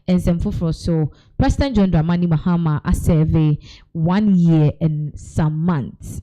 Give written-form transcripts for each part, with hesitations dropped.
and some for so President John Dramani Mahama a survey 1 year and some months,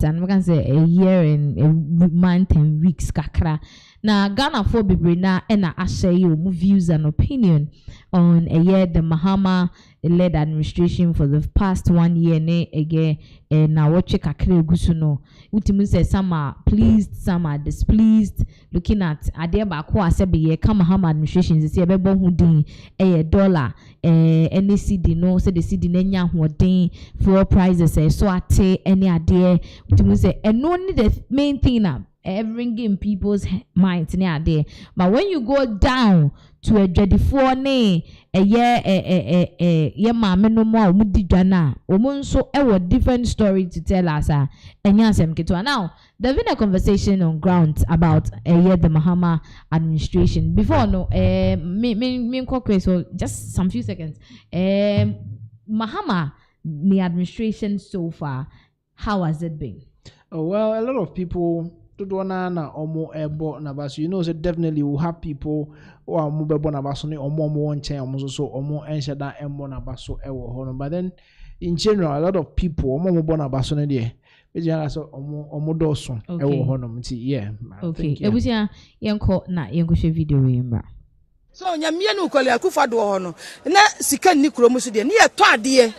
and we can say a year and a month and weeks kakra. Now Ghana for Bibrina and I share you views and opinion on a year the Mahama led administration for the past 1 year again and now what check gusuno ultimately say some are pleased, some are displeased. Looking at Adia Bakwa Sebi Mahama administration is a bebo hudin a dollar any CD no say the CD nenya hodin floor prices so ate any idea ultimately say and only the main thing now bringing people's minds near there. But when you go down to a dreadful ne a year mama no more mudi jana so a different story to tell us and yasem kitwa. Now there's been a conversation on ground about a year the Mahama administration before no me so just some few seconds Mahama the administration so far, how has it been? Oh, well, a lot of people you know, so definitely we'll have people who are more born about so more but then in general a lot of people more born about so yeah. Okay. Ebusia yenko na yenko she video remember. So nyamie no kwale akufa do ho no na sika ni kromu so de ne ye to ade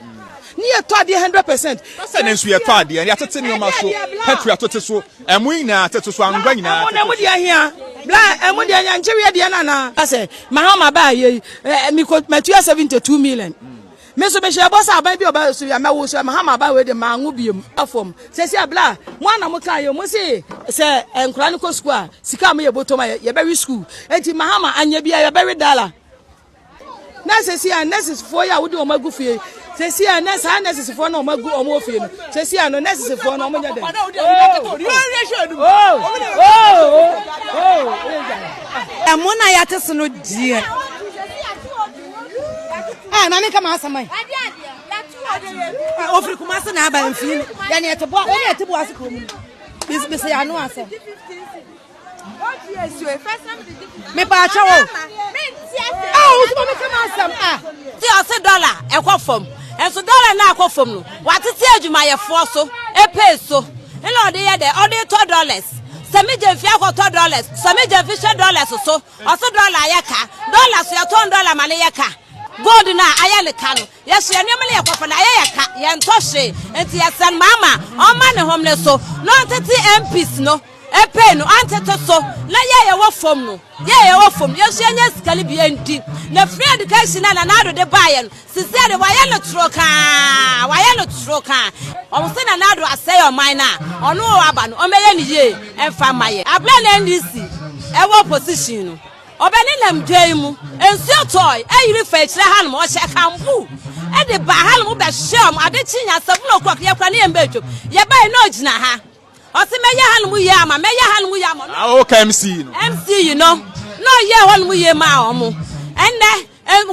ni ye to ade 100%. Say na nsu ye to ade ya tete no ma so petri atote so emu nyina tete so angwa nyina na mu de ahia bla emu de anya nchewe de na ase Mahama ba ye mi ko matua 72 million. Me so be share boss aban bi oba so ya mawo so Mahama ba we de mangu biem afom se se abla mo ana mo kan ye mo se enkura ni ko school sika mo ye botom ye be wi school enti Mahama anya bia ye be wi dollar na se se an nurses for ya wo de o magu fie se se an nurses for na o magu o mo fie no se se an nurses for na o mo nya dem mo na ya tese no die mami kama asamai ofri kuma se na aba mfini ya ne etebo o ne etebo asiko mu bis ya no asa me pa cha wo so me kama asam ti o se dollar e kwa fom enso dollar na akwa fom no watete adwuma ye fo so e pay so ina ode ye de ode $2 semi je fi akwa $2 semi je fi $dollars so o so dollar ye ka dollars ye $10 male ye ka gold na ayale kanu yes ye nyemele yakofo na ayeka ye ntoshe enti yesen mama o ma ne homle so no ntete MPs no epe no antete so na ye wo fom no ye wo fom yes ye nya skali bi enti na free education na ado de baye no sisi de waye no troka o se na ado asay o man na ono aba no o meye ni ye emfa maye abla na NDC e wo position no obeni nam dwaimu ensuo toy eyiri fa ekire hanum o hye kambu e de ba hanum be hyem ade chinya 7 o'clock ye kwa na ye mbedwo ye bai na ogina ha o se meye hanum ye ama o ka MC no MC no ye hanum ye ma omo enne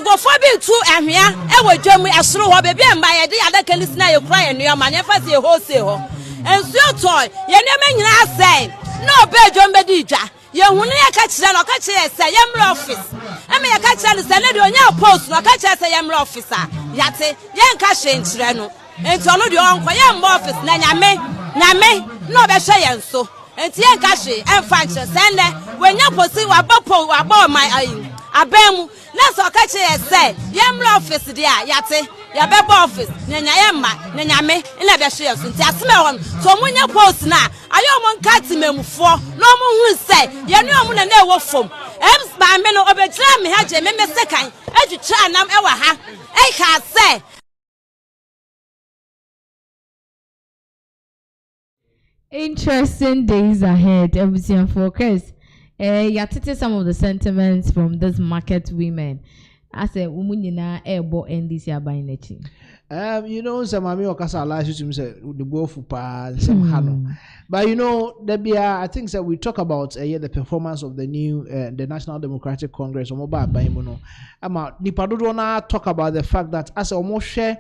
go for bi tu ahwea e wadwam esoro ho be bi mba ye de adaka lisina ye kura ye no ma ne fa se ho se ho ensuo toy ye ne manyina asai no be dwom di dwa ye hunu ye ka kire no ka kire se ye mra office eme ye ka kire se ne de onya post no ka kire se ye mra office a yate ye nka hye nkire no enti ono de onko ye mra office na nyame no be hye ye nso enti ye nka hye emfa nkire se ne wenya post wa ba my abemu na so ka kire se ye mra office de a yate ya bebe office nyanya ye ma nyame ina be hye so nti aseme won so munya post na ayo mo nkati memfo no mo hu se ye nu omu na na ewo fom ems ba me no obejira me ha je me sekan adwutra nam ewa ha e ka se. Interesting days ahead, everything focus. Yatete some of the sentiments from this market women. I said, "Umunyina ebo NDC abayinechi." You know, some mami okasa allows you to say the bofu pa some hano. But you know, I think that we talk about the performance of the new the National Democratic Congress. Omoba abayimuno. Ama nipadodo na talk about the fact that as almost share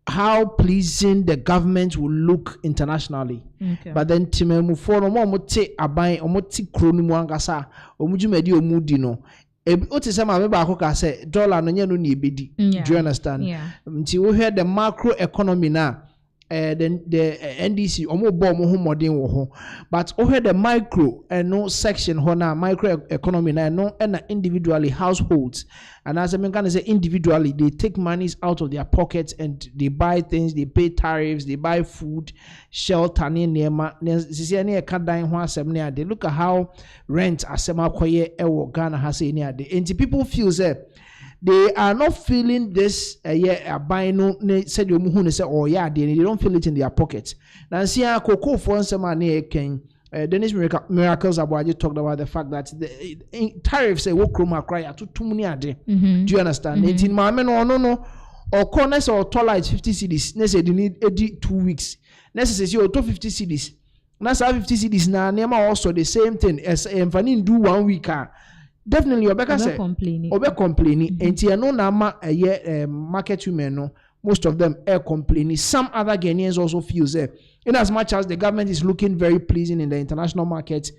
how pleasing the government will look internationally. Okay. But then timemu for no more te abai omo ti kronu mu angasa omujumedi omudi no. What is my back say dollar no nya no ni ebedi. Do you understand? Yeah. Until we hear the macro economy now. Then the NDC omo bo mo ho modern wo ho, but over the micro and no section ho na micro economy na no and individually households, and as I mean can say individually they take monies out of their pockets and they buy things, they pay tariffs, they buy food, shelter nema sisi any ka dan ho asem ne ade. Look at how rent asem akoye e wo Ghana ha say ne ade, and people feel say they are not feeling this buying no said you muhu say oh yeah they don't feel it in their pockets. Now see cocoa for some ken Dennis Miracles Abuaji talked about the fact that the tariffs will chroma cry to many ade. Do you understand? In my no or corners or toilets 50 cedis. Next they need 2 weeks. Next says you 250 cedis. Now 50 cedis now nema also the same thing as Fanny do 1 week. Definitely Obeka say complaining and no na market women no most of them are complaining. Some other Ghanaians also feel in as much as the government is looking very pleasing in the international market,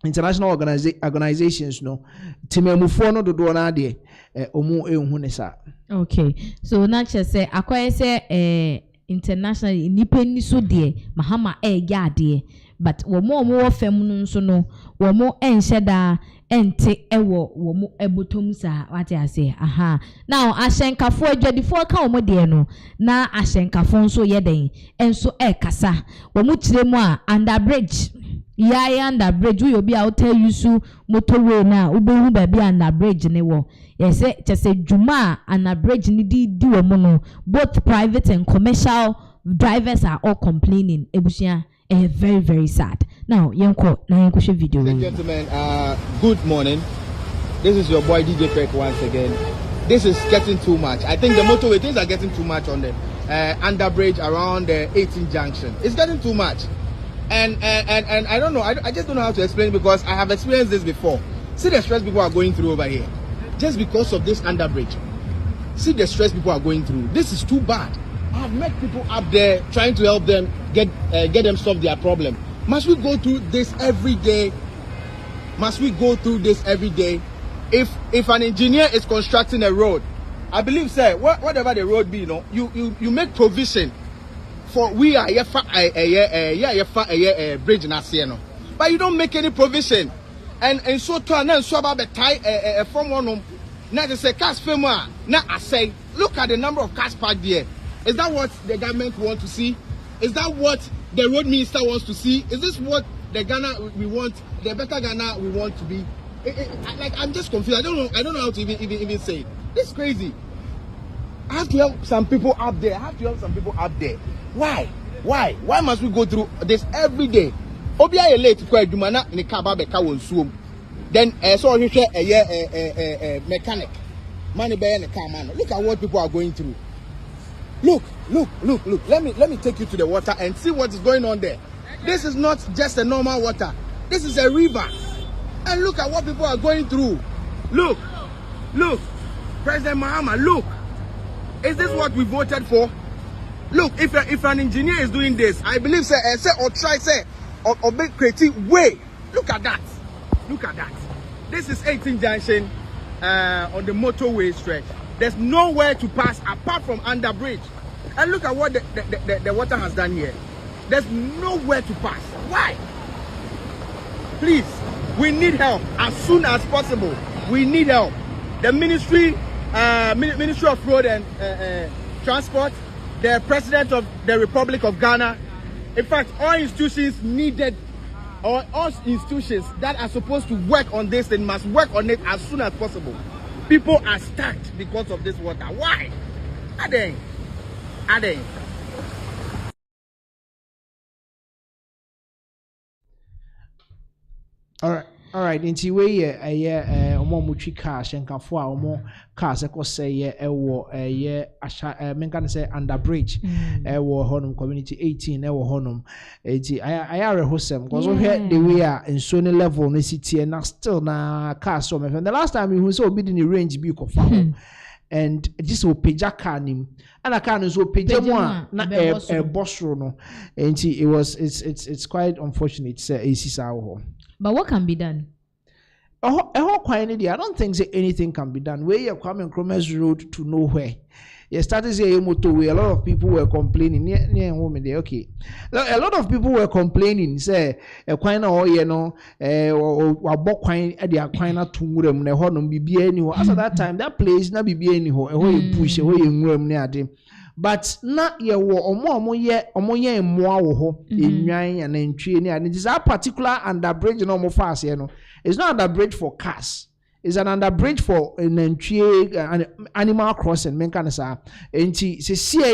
international organizations no timemufo no do na de omu ehun ne sa. Okay, so na che say akoye say international nipa ni so de Mahama ya de, but wo mo fam no nso no wo mo enhyeda ente ewo wo mo ebotom sa what I say aha now ahyenkafo adwadifo ka wo mo de no na ahyenkafo nso ye den enso kasa wo mo kire mu a under bridge ya under bridge we obi a tell you su motorway na ubehu ba bi under bridge ne wo yes chese juma under bridge ni di wo mo no both private and commercial drivers are all complaining ebusia very very sad. Now yenko na yenko show video. Ladies and gentlemen, good morning. This is your boy DJ Peck once again. This is getting too much. I think the motorway things are getting too much on the underbridge around the 18 junction. It's getting too much. And I don't know. I just don't know how to explain it because I have experienced this before. See the stress people are going through over here. Just because of this underbridge. See the stress people are going through. This is too bad. I have met people up there trying to help them get them solve their problem. Must we go through this every day? Must we go through this every day? If an engineer is constructing a road, I believe, sir, whatever the road be, you make provision for we are a bridge in Asieno, but you don't make any provision. And so to and so about the tie from one now they say cars fema now I say look at the number of cars parked there. Is that what the government wants to see? Is that what the road minister wants to see? Is this what the Ghana we want, the better Ghana we want to be? Like I'm just confused. I don't know how to even say it. This is crazy. I have to help some people up there. Why? Why must we go through this every day? Obia late for Jumana in the car beka won suom. Then so you share a mechanic. Money buy in the car man. Look at what people are going through. Look. Let me take you to the water and see what is going on there. This is not just a normal water. This is a river. And look at what people are going through. Look. President Mahama, look. Is this what we voted for? Look, if an engineer is doing this, I believe say or make creative way. Look at that. This is 18 junction on the motorway stretch. There's nowhere to pass apart from under bridge. And look at what the water has done here. There's nowhere to pass. Why? Please, we need help as soon as possible. We need help. The Ministry of Road and Transport, the President of the Republic of Ghana, in fact, all institutions that are supposed to work on this thing must work on it as soon as possible. People are stuck because of this water. Why? Are they? All right. Inti we omo mutwi car shenkafo a omo car se ko say ewo asha menka say under bridge ewo honum community 18 ewo honum enti I rehosem because we hear the way a enso ne level no city na still na car so me the last time we saw obi in range bi ko fa and just o peja car nim and car no so peja mu a na bosro no enti it's quite unfortunate say esi sa ho. But what can be done? I don't think say anything can be done. Where you Kwame Nkrumah's road to nowhere. You started saying motorway. A lot of people were complaining. Near home there, okay. A lot of people were complaining. Say, Kwina or you know, or Bokwine at the Aquina Tumurum, the Honum be anywhere. As at that time, that place not be anywhere. A way push away in room near them. But not ye or more yet or more in Yan and in training. And it is a particular underbridge no more fast, you know. It's not underbridge for cars. It's an underbridge for an animal crossing. Men can say, and see,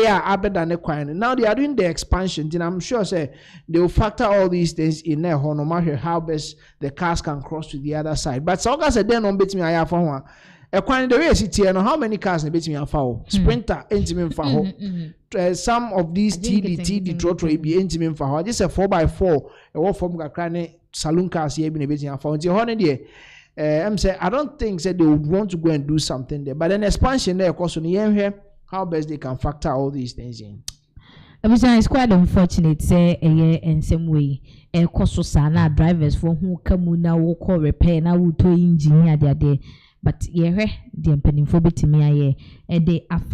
now they are doing the expansion. And I'm sure say they will factor all these things in there. No matter how best the cars can cross to the other side. But so guys, then on bet me I have one. The way it's here, how many cars bet me a foul? Sprinter, intimate foul. Some of these TD Trotro be intimate foul. This is a 4x4. A war from Gakrane saloon cars here been a bit in a foul. I'm saying I don't think that they would want to go and do something there, but an expansion there, of course, on the end here, how best they can factor all these things in. It's quite unfortunate, say a year in some way. A cost sana drivers for who come now will call repair now to engineer their day, but yeah, the penny for bit me a year a day after.